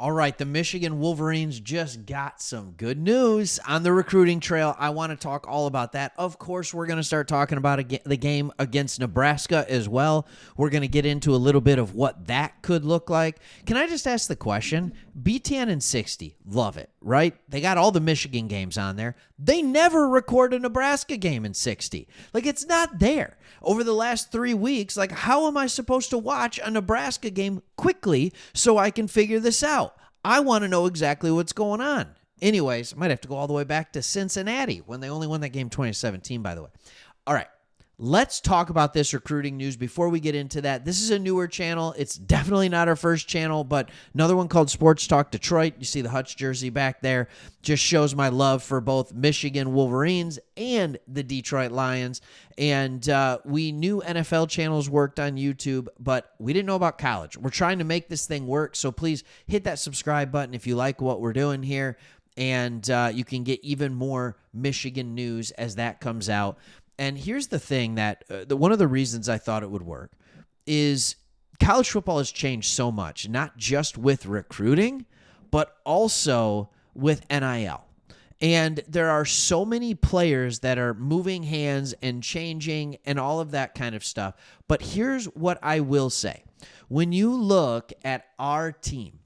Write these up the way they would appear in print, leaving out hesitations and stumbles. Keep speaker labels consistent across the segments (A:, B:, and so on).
A: All right, the Michigan Wolverines just got some good news on the recruiting trail. I want to talk all about that. Of course, we're going to start talking about the game against Nebraska as well. We're going to get into a little bit of what that could look like. Can I just ask the question? BTN and 60, love it, right? They got all the Michigan games on there. They never record a Nebraska game in 60. Like, it's not there. Over the last 3 weeks, like, how am I supposed to watch a Nebraska game quickly so I can figure this out? I want to know exactly what's going on. Anyways, I might have to go all the way back to Cincinnati when they only won that game 2017, by the way. All right, let's talk about this recruiting news. Before we get into that, this is a newer channel. It's definitely not our first channel, but another one called Sports Talk Detroit. You see the Hutch jersey back there. Just shows my love for both Michigan Wolverines and the Detroit Lions. And we knew NFL channels worked on YouTube, but we didn't know about college. We're trying to make this thing work, so please hit that subscribe button if you like what we're doing here. And you can get even more Michigan news as that comes out. And here's the thing that one of the reasons I thought it would work is college football has changed so much, not just with recruiting, but also with NIL. And there are so many players that are moving hands and changing and all of that kind of stuff. But here's what I will say. When you look at our team,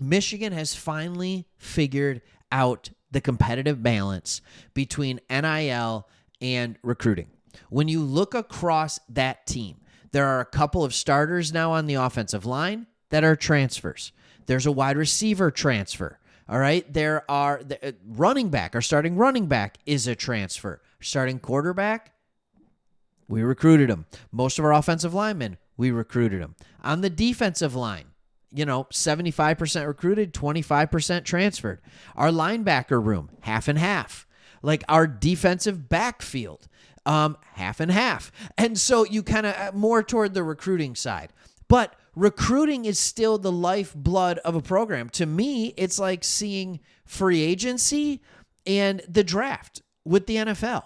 A: Michigan has finally figured out the competitive balance between NIL and recruiting. When you look across that team, there are a couple of starters now on the offensive line that are transfers. There's a wide receiver transfer. All right. There are the running back. Our starting running back is a transfer. Starting quarterback, we recruited him. Most of our offensive linemen, we recruited them. On the defensive line, 75% recruited, 25% transferred. Our linebacker room, half and half. Like our defensive backfield, half and half. And so you kind of more toward the recruiting side. But recruiting is still the lifeblood of a program. To me, it's like seeing free agency and the draft with the NFL.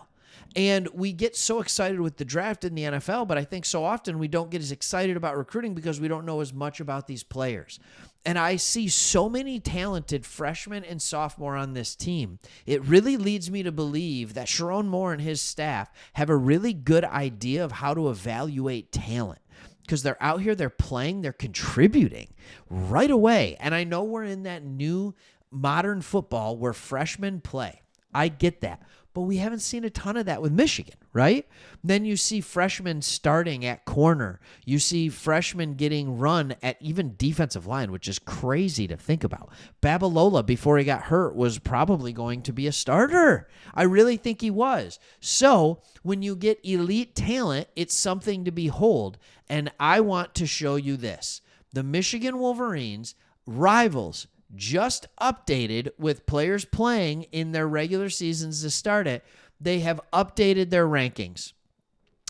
A: And we get so excited with the draft in the NFL, but I think so often we don't get as excited about recruiting because we don't know as much about these players. And I see so many talented freshmen and sophomore on this team. It really leads me to believe that Sharon Moore and his staff have a really good idea of how to evaluate talent. Because they're out here, they're playing, they're contributing right away. And I know we're in that new modern football where freshmen play. I get that. But we haven't seen a ton of that with Michigan, right? Then you see freshmen starting at corner. You see freshmen getting run at even defensive line, which is crazy to think about. Babalola, before he got hurt, was probably going to be a starter. I really think he was. So when you get elite talent, it's something to behold. And I want to show you this. The Michigan Wolverines, rivals, just updated with players playing in their regular seasons to start it. They have updated their rankings.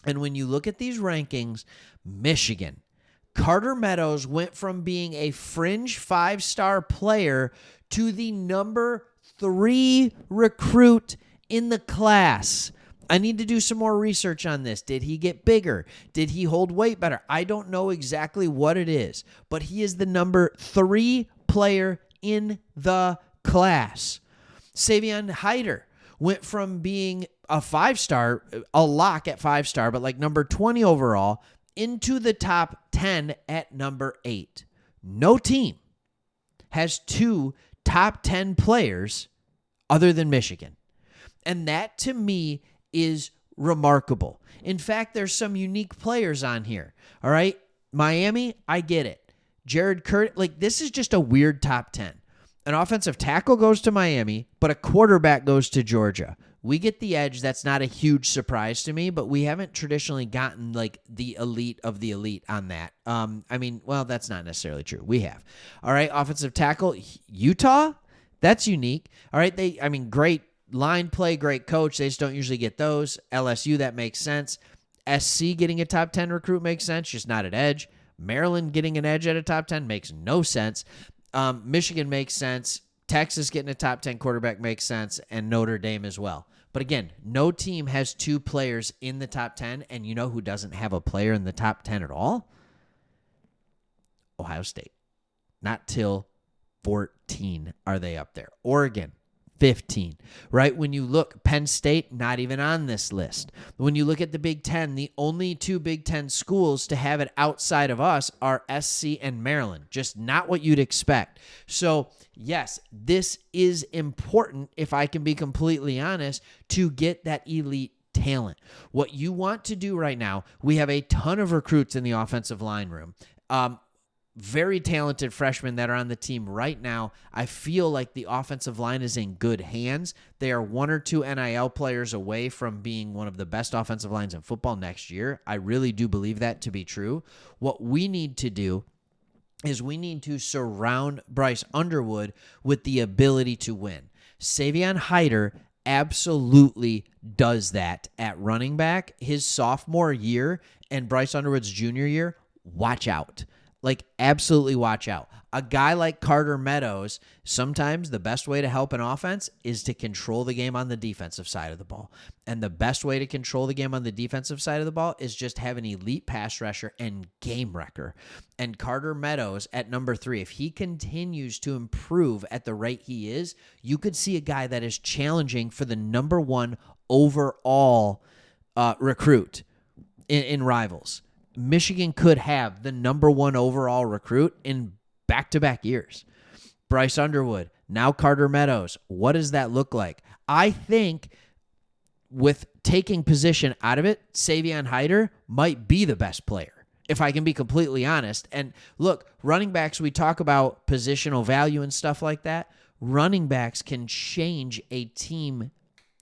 A: And when you look at these rankings, Michigan, Carter Meadows went from being a fringe 5-star player to the number 3 recruit in the class. I need to do some more research on this. Did he get bigger? Did he hold weight better? I don't know exactly what it is, but he is the number 3 player in the class. Savion Hyder went from being a 5-star, a lock at 5-star, but like number 20 overall, into the top 10 at number 8. No team has 2 top 10 players other than Michigan. And that to me is remarkable. In fact, there's some unique players on here. All right. Miami, I get it. Jared Curtis, like this is just a weird top 10. An offensive tackle goes to Miami, but a quarterback goes to Georgia. We get the edge. That's not a huge surprise to me, but we haven't traditionally gotten like the elite of the elite on that. That's not necessarily true. We have. All right. Offensive tackle, Utah. That's unique. All right. Great line play, great coach. They just don't usually get those. LSU, that makes sense. SC getting a top 10 recruit makes sense, just not at edge. Maryland getting an edge at a top 10 makes no sense. Michigan makes sense. Texas getting a top 10 quarterback makes sense, and Notre Dame as well. But again, no team has 2 players in the top 10, and you know who doesn't have a player in the top 10 at all? Ohio State. Not till 14 are they up there. Oregon, 15, right? When you look, Penn State, not even on this list. When you look at the Big Ten, the only two Big Ten schools to have it outside of us are SC and Maryland, just not what you'd expect. So, yes, this is important, if I can be completely honest, to get that elite talent. What you want to do right now, we have a ton of recruits in the offensive line room. Very talented freshmen that are on the team right now. I feel like the offensive line is in good hands. They are one or two NIL players away from being one of the best offensive lines in football next year. I really do believe that to be true. What we need to do is we need to surround Bryce Underwood with the ability to win. Savion Hyder absolutely does that at running back. His sophomore year and Bryce Underwood's junior year, watch out. Like, absolutely watch out. A guy like Carter Meadows, sometimes the best way to help an offense is to control the game on the defensive side of the ball. And the best way to control the game on the defensive side of the ball is just have an elite pass rusher and game wrecker. And Carter Meadows at number 3, if he continues to improve at the rate he is, you could see a guy that is challenging for the number 1 overall recruit in Rivals. Michigan could have the number 1 overall recruit in back-to-back years. Bryce Underwood, now Carter Meadows. What does that look like? I think with taking position out of it, Savion Hyder might be the best player, if I can be completely honest. And look, running backs, we talk about positional value and stuff like that. Running backs can change a team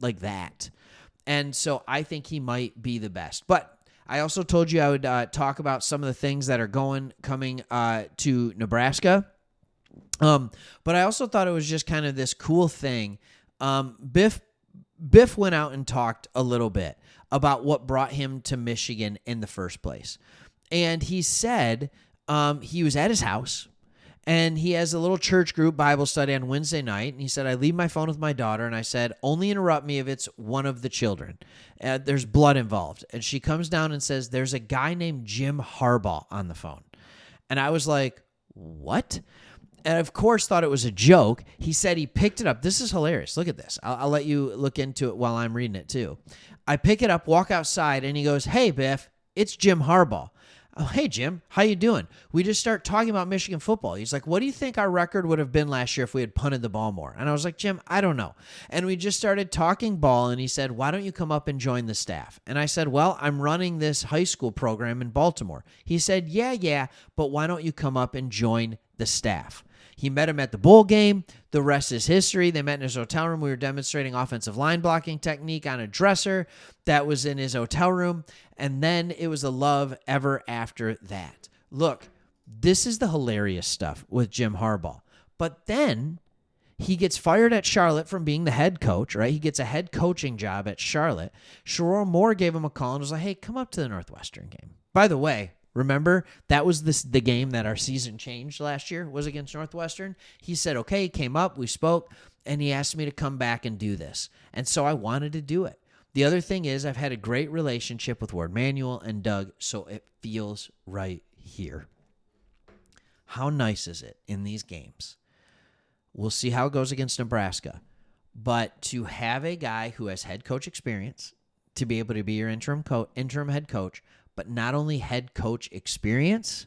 A: like that. And so I think he might be the best. But I also told you I would talk about some of the things that are coming to Nebraska. But I also thought it was just kind of this cool thing. Biff went out and talked a little bit about what brought him to Michigan in the first place. And he said he was at his house, and he has a little church group Bible study on Wednesday night. And he said, I leave my phone with my daughter, and I said, only interrupt me if it's one of the children. There's blood involved. And she comes down and says, there's a guy named Jim Harbaugh on the phone. And I was like, what? And of course thought it was a joke. He said he picked it up. This is hilarious. Look at this. I'll let you look into it while I'm reading it too. I pick it up, walk outside, and he goes, hey, Biff, it's Jim Harbaugh. Oh, hey, Jim, how you doing? We just start talking about Michigan football. He's like, what do you think our record would have been last year if we had punted the ball more? And I was like, Jim, I don't know. And we just started talking ball, and he said, why don't you come up and join the staff? And I said, well, I'm running this high school program in Baltimore. He said, yeah, but why don't you come up and join the staff? He met him at the bowl game. The rest is history. They met in his hotel room. We were demonstrating offensive line blocking technique on a dresser that was in his hotel room. And then it was a love ever after that. Look, this is the hilarious stuff with Jim Harbaugh. But then he gets fired at Charlotte from being the head coach, right? He gets a head coaching job at Charlotte. Sherrone Moore gave him a call and was like, hey, come up to the Northwestern game. By the way, remember, that was the game that our season changed last year, was against Northwestern. He said, okay, he came up, we spoke, and he asked me to come back and do this. And so I wanted to do it. The other thing is I've had a great relationship with Ward Manuel and Doug, so it feels right here. How nice is it in these games? We'll see how it goes against Nebraska. But to have a guy who has head coach experience, to be able to be your interim head coach, but not only head coach experience,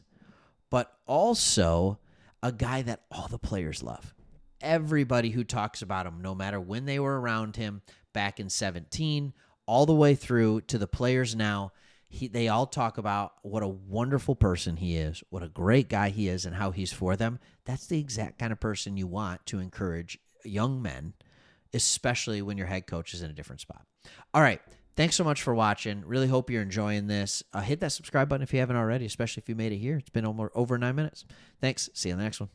A: but also a guy that all the players love. Everybody who talks about him, no matter when they were around him back in 2017, all the way through to the players now, they all talk about what a wonderful person he is, what a great guy he is, and how he's for them. That's the exact kind of person you want to encourage young men, especially when your head coach is in a different spot. All right. Thanks so much for watching. Really hope you're enjoying this. Hit that subscribe button if you haven't already, especially if you made it here. It's been over 9 minutes. Thanks. See you in the next one.